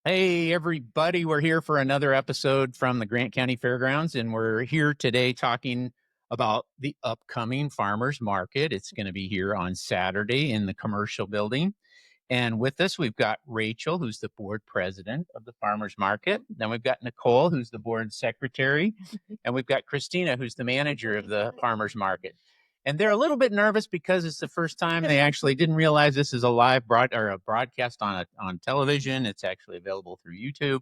Hey, everybody. We're here for another episode from the Grant County Fairgrounds, and we're here today talking about the upcoming farmers market. It's going to be here on Saturday in the commercial building. And with us, we've got Rachel, who's the board president of the farmers market. Then we've got Nichole, who's the board secretary. And we've got Christina, who's the manager of the farmers market. And they're a little bit nervous because it's the first time they actually didn't realize this is a live broadcast on television. It's actually available through YouTube.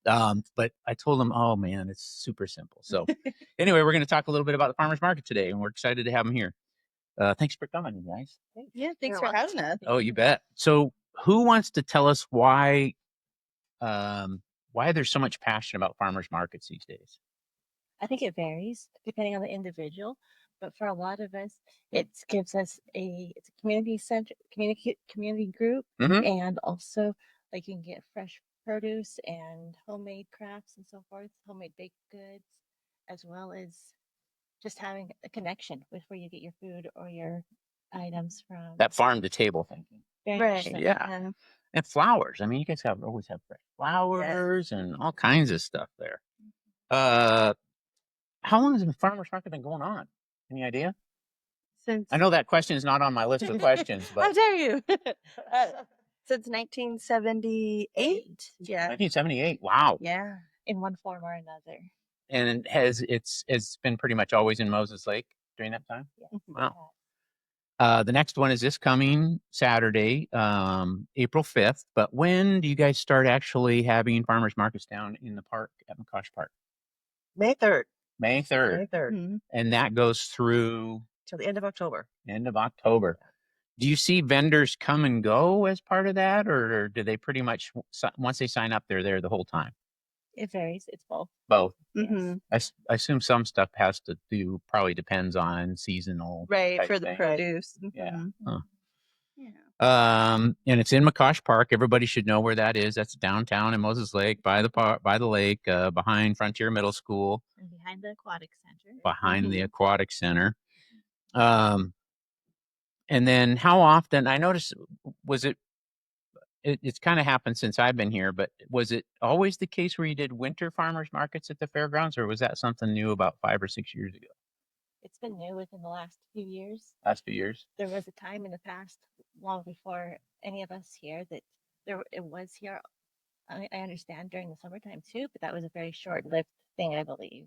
But I told them, oh man, it's super simple. So anyway, we're going to talk a little bit about the farmers market today, and we're excited to have them here. Thanks for coming, you guys. Yeah, thanks for having us. Oh, you bet. So who wants to tell us why there's so much passion about farmers markets these days? I think it varies depending on the individual, but for a lot of us, it gives us it's a community center, community group, and also like you can get fresh produce and homemade crafts and so forth, homemade baked goods, as well as just having a connection with where you get your food or your items from. That farm to table thinking. Right. Yeah. And flowers. I mean, you guys always have fresh flowers and all kinds of stuff there. How long has the farmers market been going on? Any idea? I know that question is not on my list of questions, but how dare you? Since 1978. Yeah. 1978. Wow. Yeah. In one form or another. And it's been pretty much always in Moses Lake during that time? Yeah. Wow. The next one is this coming Saturday, April 5th. But when do you guys start actually having farmers markets down in the park at McCosh Park? May 3rd. May 3rd. May 3rd. And that goes through till the end of October. End of October. Do you see vendors come and go as part of that, or do they pretty much, once they sign up, they're there the whole time? It varies. It's both. Both. Yes. I assume some stuff has to do, probably depends on seasonal. Right, for the thing. produce. Yeah. Yeah. And it's in McCosh Park. Everybody should know where that is. That's downtown in Moses Lake, by the lake, behind Frontier Middle School. And behind the aquatic center. Behind the aquatic center. And then how often, I noticed, it's kind of happened since I've been here, but was it always the case where you did winter farmers markets at the fairgrounds, or was that something new about 5 or 6 years ago? It's been new within the last few years. Last few years? There was a time in the past, long before any of us here, that it was here. I understand during the summertime too, but that was a very short-lived thing, I believe.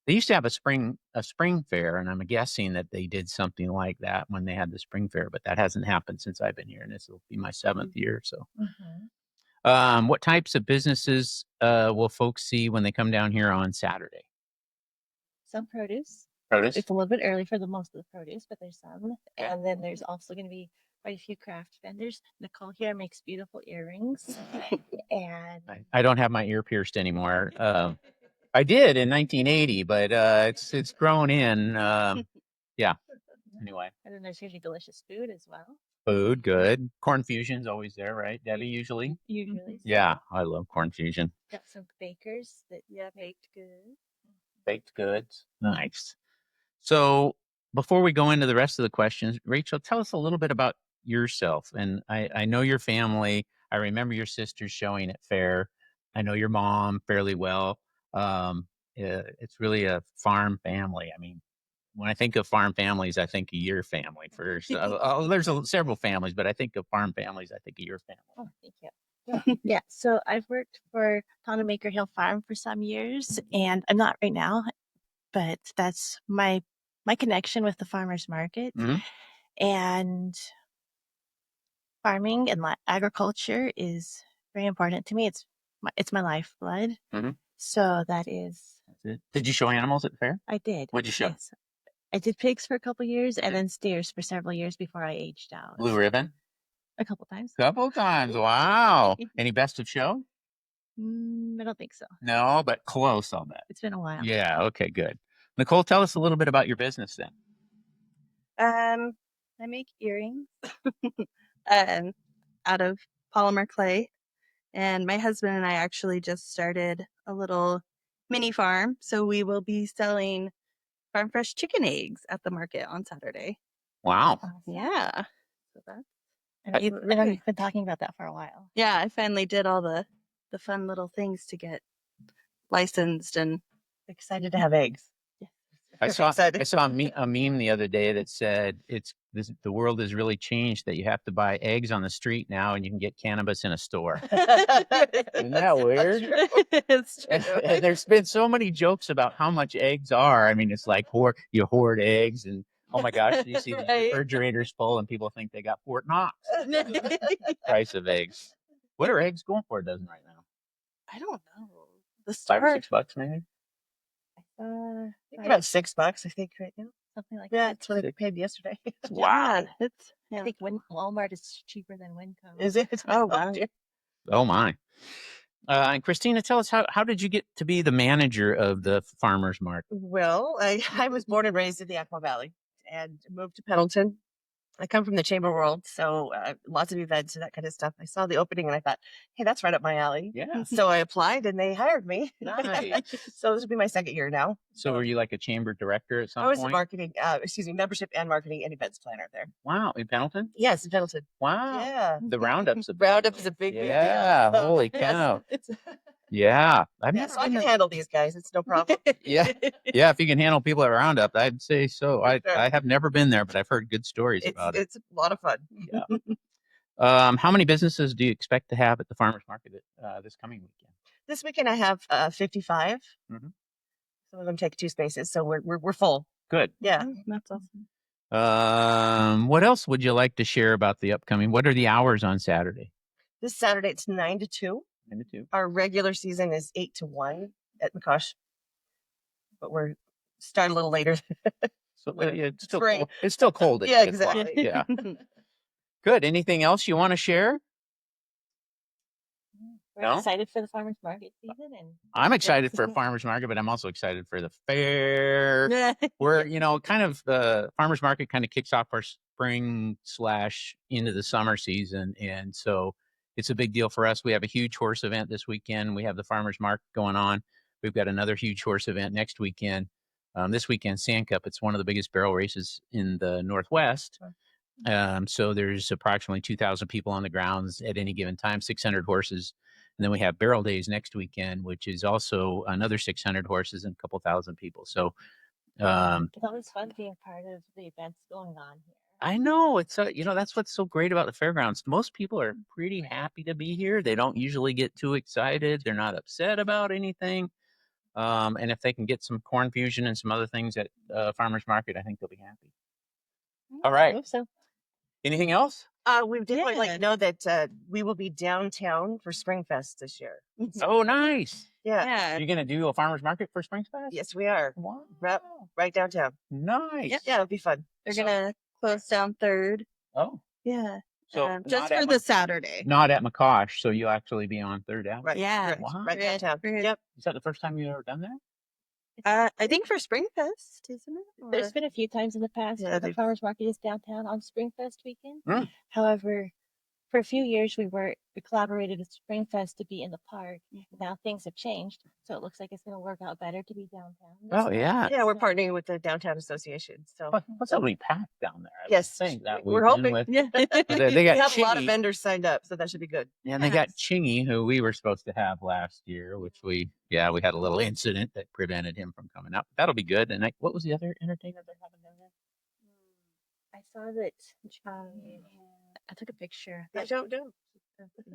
They used to have a spring fair, and I'm guessing that they did something like that when they had the spring fair, but that hasn't happened since I've been here, and this will be my 7th year. So, what types of businesses will folks see when they come down here on Saturday? Some produce. Produce? It's a little bit early for most of the produce, but there's some. And then there's also going to be quite a few craft vendors. Nichole here makes beautiful earrings. And I don't have my ear pierced anymore. I did in 1980, but it's grown in. Yeah. Anyway. And then there's usually delicious food as well. Food, good. Corn fusion's always there, right, Debbie? Usually. Yeah, I love corn fusion. Got some bakers that baked goods. Baked goods, nice. So before we go into the rest of the questions, Rachel, tell us a little bit about yourself. And I know your family. I remember your sisters showing at fair. I know your mom fairly well. It's really a farm family. I mean, when I think of farm families, I think of your family first. There's several families, but I think of farm families, I think of your family. Oh, thank you. Yeah, so I've worked for Maker Hill Farm for some years, and I'm not right now, but that's my connection with the farmers market. And farming and agriculture is very important to me. It's my lifeblood. So that is. That's it. Did you show animals at the fair? I did. What'd you show? Yes. I did pigs for a couple years and then steers for several years before I aged out. Blue ribbon? A couple times. Wow. Any best of show? I don't think so. No, but close, I'll bet. It's been a while. Yeah. Okay, good. Nichole, tell us a little bit about your business then. I make earrings out of polymer clay. And my husband and I actually just started a little mini farm. So we will be selling farm fresh chicken eggs at the market on Saturday. Wow. Yeah. So that's, and you've been talking about that for a while. Yeah, I finally did all the the fun little things to get licensed and Excited to have eggs. I saw Excited. a meme the other day that said the world has really changed, that you have to buy eggs on the street now and you can get cannabis in a store. Isn't that weird? It's true. And there's been so many jokes about how much eggs are. I mean, it's like you hoard eggs, and oh my gosh, you see the Right. refrigerators full and people think they got Fort Knox. Price of eggs. What are eggs going for a dozen right now? I don't know. The $5 or store, $6 maybe? I think Right. about $6, I think, right now. Something like Yeah, that. That's what I paid yesterday. yeah, it's I think Walmart is cheaper than Winco. Is it? Oh, wow. Oh my. And Christina, tell us, how did you get to be the manager of the farmers market? Well, I was born and raised in the Yakima Valley and moved to Pendleton. I come from the chamber world, so lots of events and that kind of stuff. I saw the opening and I thought, hey, that's right up my alley. Yeah. So I applied and they hired me. Nice. So this will be my second year now. So were you like a chamber director at some I was point? marketing, membership and marketing and events planner there. Wow, in Pendleton? Yes, in Pendleton. Wow. Yeah. The roundup's a big Roundup is a big deal. Yeah, So, holy yes, cow. it's- Yeah. I've yeah, never so I been can to- handle these guys. It's no problem. Yeah. Yeah, if you can handle people at Roundup, I'd say so. I Sure. have never been there, but I've heard good stories about it. It's a lot of fun. How many businesses do you expect to have at the farmers market this coming weekend? This weekend I have 55. Mhm. Some of them take 2 spaces, so we're full. Good. Yeah. Oh, that's awesome. What else would you like to share about the upcoming? What are the hours on Saturday? This Saturday it's 9 to 2. 9 to 2. Our regular season is 8 to 1 at McCosh, but we're starting a little later. So With it's still spring. cold. It's still cold. At Yeah, 8 o'clock. exactly. Yeah. Good. Anything else you want to share? We're No? excited for the farmers market season, and I'm excited for a farmers market, but I'm also excited for the fair. We're, kind of the farmers market kind of kicks off our spring / into the summer season. And so it's a big deal for us. We have a huge horse event this weekend. We have the farmers market going on. We've got another huge horse event next weekend. This weekend, Sand Cup. It's one of the biggest barrel races in the Northwest. So there's approximately 2,000 people on the grounds at any given time, 600 horses. And then we have Barrel Days next weekend, which is also another 600 horses and a couple thousand people. So it's always fun being part of the events going on here. I know it's that's what's so great about the fairgrounds. Most people are pretty happy to be here. They don't usually get too excited. They're not upset about anything. And if they can get some corn fusion and some other things at farmers market, I think they'll be happy. All I right. hope so. Anything else? We definitely like Yeah. to know that we will be downtown for Springfest this year. Oh, nice. Yeah. Yeah. You're gonna do a farmers market for Springs Fest? Yes, we are. Wow. Right downtown. Nice. Yep. Yeah, it'll be fun. They're gonna close down 3rd. Oh, Yeah. so Just not for at the Saturday. not at McCosh, so you'll actually be on 3rd Avenue. Right. Yeah. Correct. Wow. Right Right, downtown. right. Yep. Is that the first time you've ever done that? I think for Springfest, isn't it? There's been a few times in the past Yeah, where the they've- farmers market is downtown on Springfest weekend. Mm. However, for a few years we collaborated with Springfest to be in the park. Now things have changed, so it looks like it's going to work out better to be downtown. this Oh, time. yeah. Yeah, we're So- partnering with the Downtown Association. So What's that? We packed down there. I would yes, think that we're weekend hoping. with- Yeah. they We got have a lot of Chingy. vendors signed up, so that should be good. And they got Chingy, who we were supposed to have last year, which we had a little incident that prevented him from coming up. That'll be good. And what was the other entertainer they're having down there? I saw that. I took a picture. I don't know.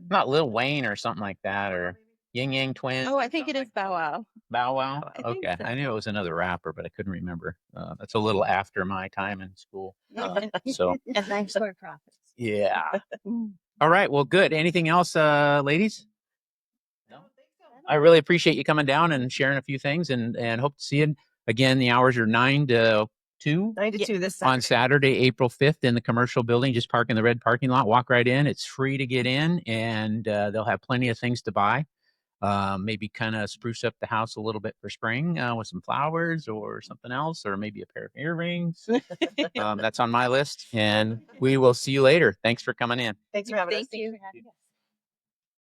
Not Lil Wayne or something like that, or Ying Yang Twins. Oh, or I think it something is Bow Wow. like that. Bow Wow. I think Okay, so. I knew it was another rapper, but I couldn't remember. That's a little after my time in school. So And thanks for profits. yeah. Mm. All right. Well, good. Anything else, ladies? No. I really appreciate you coming down and sharing a few things, and hope to see you again. The hours are 9 to 2 9 to Yeah. 2 this Saturday. on Saturday, April 5th, in the commercial building. Just park in the red parking lot, walk right in. It's free to get in, and they'll have plenty of things to buy. Maybe kind of spruce up the house a little bit for spring with some flowers or something else, or maybe a pair of earrings. That's on my list, and we will see you later. Thanks for coming in. Thanks for having us. Thank you. Thanks for having us.